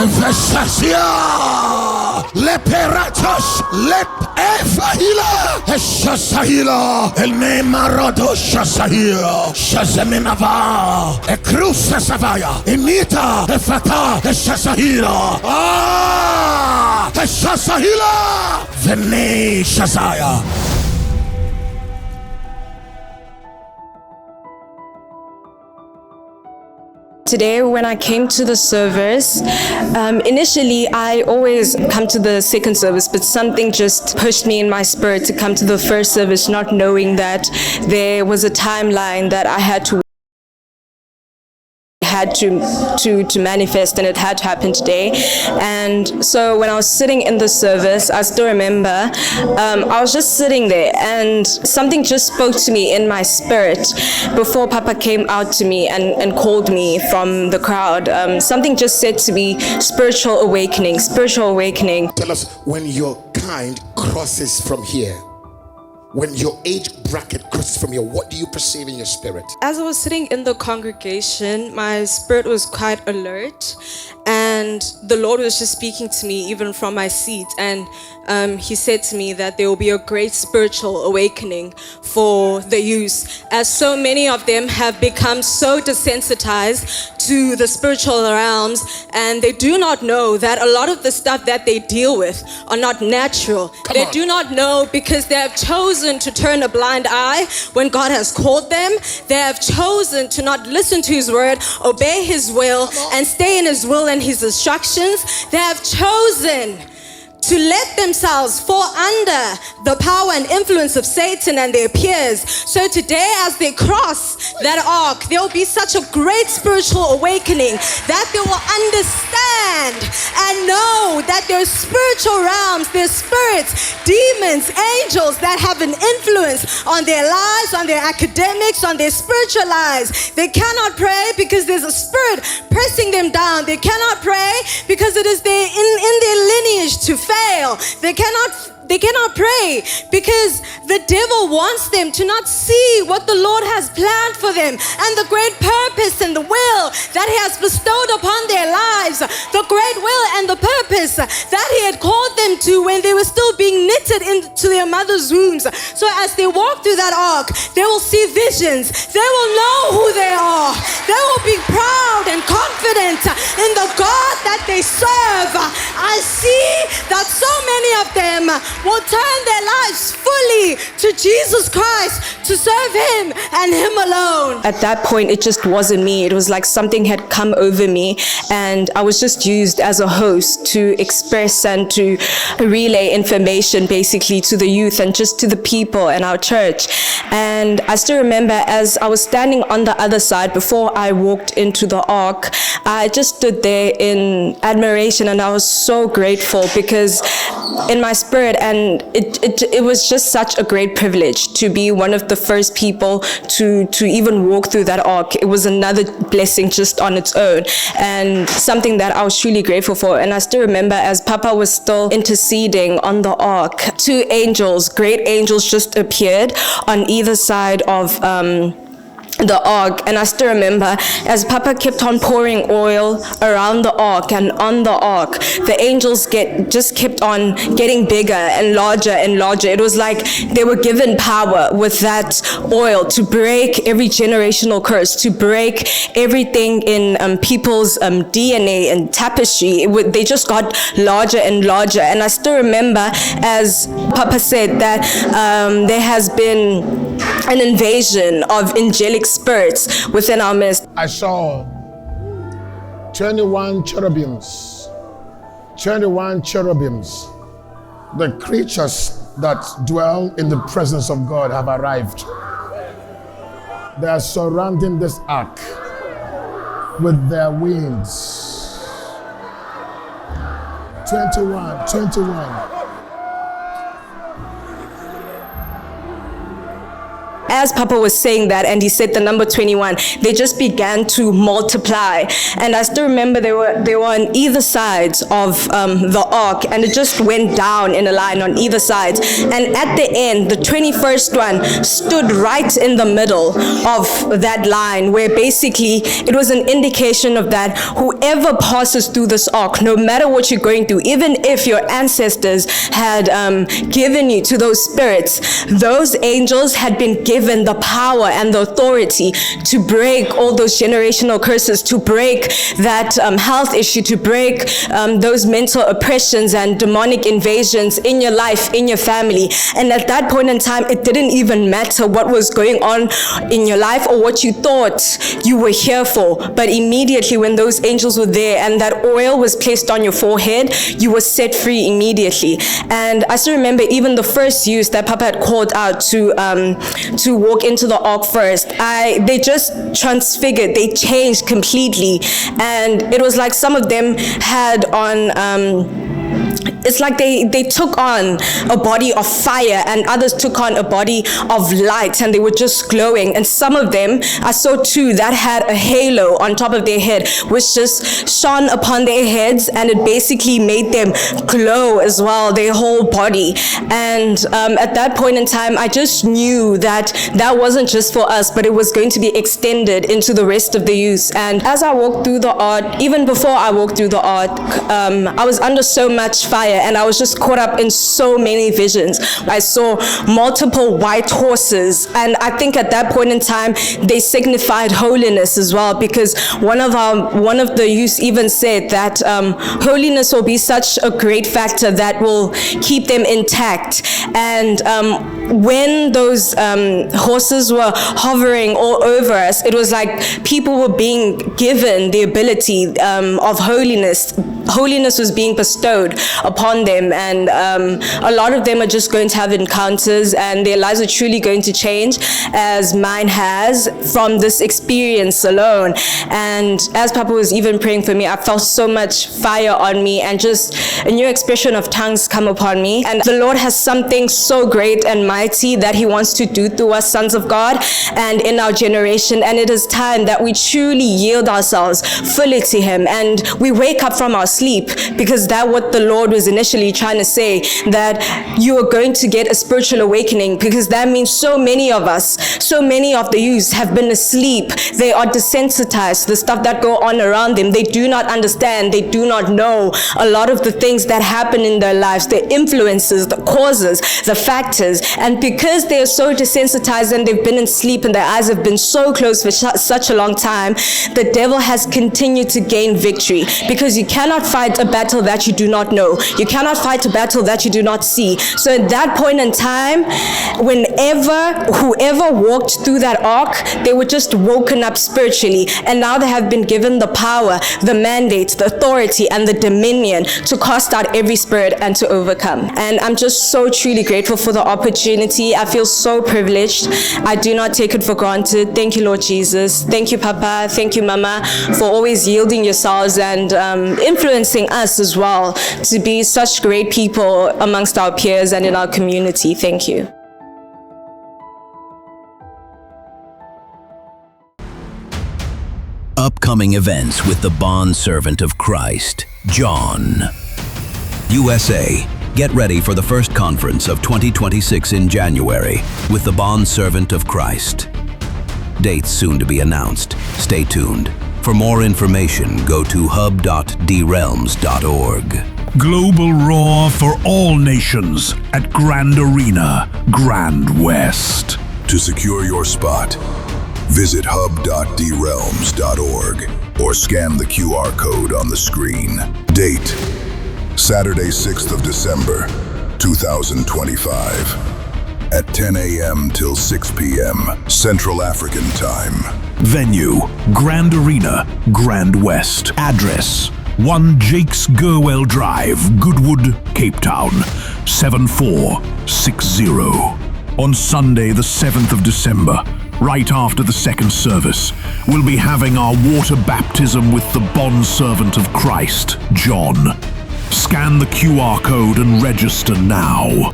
Veshasia Leperatos Lep Efahila Eshasahila Elnemarado Shasahila Shazeminava Ekrusa Savaya Inita Efata Eshasahila Eshasahila Vene Shazaya. Today, when I came to the service, initially I always come to the second service, but something just pushed me in my spirit to come to the first service, not knowing that there was a timeline that I had to manifest, and it had to happen today. And so when I was sitting in the service, I still remember I was just sitting there and something just spoke to me in my spirit before Papa came out to me and called me from the crowd. Something just said to me, spiritual awakening. Tell us, when your kind crosses from here, when your age bracket crosses from here, what do you perceive in your spirit? As I was sitting in the congregation, my spirit was quite alert, and the Lord was just speaking to me even from my seat, and he said to me that there will be a great spiritual awakening for the youth, as so many of them have become so desensitized to the spiritual realms, and they do not know that a lot of the stuff that they deal with are not natural. They do not know because they have chosen to turn a blind eye when God has called them. They have chosen to not listen to His word, obey His will, and stay in His will and His instructions. They have chosen to let themselves fall under the power and influence of Satan and their peers. So today, as they cross that ark, there will be such a great spiritual awakening that they will understand and know that their spiritual realms, their spirits, demons, angels that have an influence on their lives, on their academics, on their spiritual lives. They cannot pray because there's a spirit pressing them down. They cannot pray because it is in their lineage to fail. They cannot pray because the devil wants them to not see what the Lord has planned for them and the great purpose and the will that He has bestowed upon their lives, the great will and the purpose that He had called them to when they were still being knitted into their mother's wombs. So as they walk through that ark, they will see visions. They will know who they are. They will be proud and confident in the God that they serve. I see that so many of them will turn their lives fully to Jesus Christ, to serve Him and Him alone. At that point, it just wasn't me. It was like something had come over me, and I was just used as a host to express and to relay information basically to the youth and just to the people in our church. And I still remember as I was standing on the other side before I walked into the ark, I just stood there in admiration, and I was so grateful because in my spirit, and it was just such a great privilege to be one of the first people to even walk through that ark. It was another blessing just on its own, and something that I was truly grateful for. And I still remember as Papa was still interceding on the ark, two angels, great angels, just appeared on either side of the ark. And I still remember as Papa kept on pouring oil around the ark and on the ark, the angels just kept on getting bigger and larger and larger. It was like they were given power with that oil to break every generational curse, to break everything in people's DNA and tapestry. They just got larger and larger. And I still remember as Papa said that there has been an invasion of angelic spirits within our midst. I saw 21 cherubims. 21 cherubims. The creatures that dwell in the presence of God have arrived. They are surrounding this ark with their wings. 21. as Papa was saying that, and he said the number 21, they just began to multiply. And I still remember they were on either sides of the ark, and it just went down in a line on either side. And at the end, the 21st one stood right in the middle of that line, where basically it was an indication of that whoever passes through this ark, no matter what you're going through, even if your ancestors had given you to those spirits, those angels had been given the power and the authority to break all those generational curses, to break that health issue, to break those mental oppressions and demonic invasions in your life, in your family. And at that point in time, it didn't even matter what was going on in your life or what you thought you were here for. But immediately when those angels were there and that oil was placed on your forehead, you were set free immediately. And I still remember even the first youth that Papa had called out to walk into the ark first, they just transfigured, they changed completely. And it was like some of them had on it's like they took on a body of fire, and others took on a body of light, and they were just glowing. And some of them, I saw two that had a halo on top of their head, which just shone upon their heads, and it basically made them glow as well, their whole body. And at that point in time, I just knew that that wasn't just for us, but it was going to be extended into the rest of the youth. And as I walked through the ark, even before I walked through the ark, I was under so much fire, and I was just caught up in so many visions. I saw multiple white horses, and I think at that point in time they signified holiness as well, because one of the youths even said that holiness will be such a great factor that will keep them intact. And when those horses were hovering all over us, it was like people were being given the ability of holiness. Holiness was being bestowed upon them, and a lot of them are just going to have encounters, and their lives are truly going to change, as mine has, from this experience alone. And as Papa was even praying for me, I felt so much fire on me, and just a new expression of tongues come upon me. And the Lord has something so great and mighty that He wants to do through us sons of God and in our generation. And it is time that we truly yield ourselves fully to Him, and we wake up from our sleep, because that's what the Lord was initially trying to say, that you are going to get a spiritual awakening, because that means so many of us, so many of the youths have been asleep. They are desensitized to the stuff that go on around them. They do not understand, they do not know a lot of the things that happen in their lives, the influences, the causes, the factors. And because they are so desensitized and they've been in sleep and their eyes have been so closed for such a long time, the devil has continued to gain victory, because you cannot fight a battle that you do not know. You cannot fight a battle that you do not see. So at that point in time, whoever walked through that ark, they were just woken up spiritually, and now they have been given the power, the mandate, the authority, and the dominion to cast out every spirit and to overcome. And I'm just so truly grateful for the opportunity. I feel so privileged. I do not take it for granted. Thank you, Lord Jesus. Thank you, Papa. Thank you, Mama, for always yielding yourselves and influencing us as well to be such great people amongst our peers and in our community. Thank you. Upcoming events with the bondservant of Christ, John. USA. Get ready for the first conference of 2026 in January with the bondservant of Christ. Dates soon to be announced. Stay tuned. For more information, go to hub.drealms.org. Global roar for all nations at Grand Arena, Grand West. To secure your spot, visit hub.drealms.org or scan the QR code on the screen. Date, Saturday, 6th of December, 2025. At 10 a.m. till 6 p.m. Central African Time. Venue, Grand Arena, Grand West. Address, 1 Jakes Gerwell Drive, Goodwood, Cape Town, 7460. On Sunday, the 7th of December, right after the second service, we'll be having our water baptism with the bondservant of Christ, John. Scan the QR code and register now.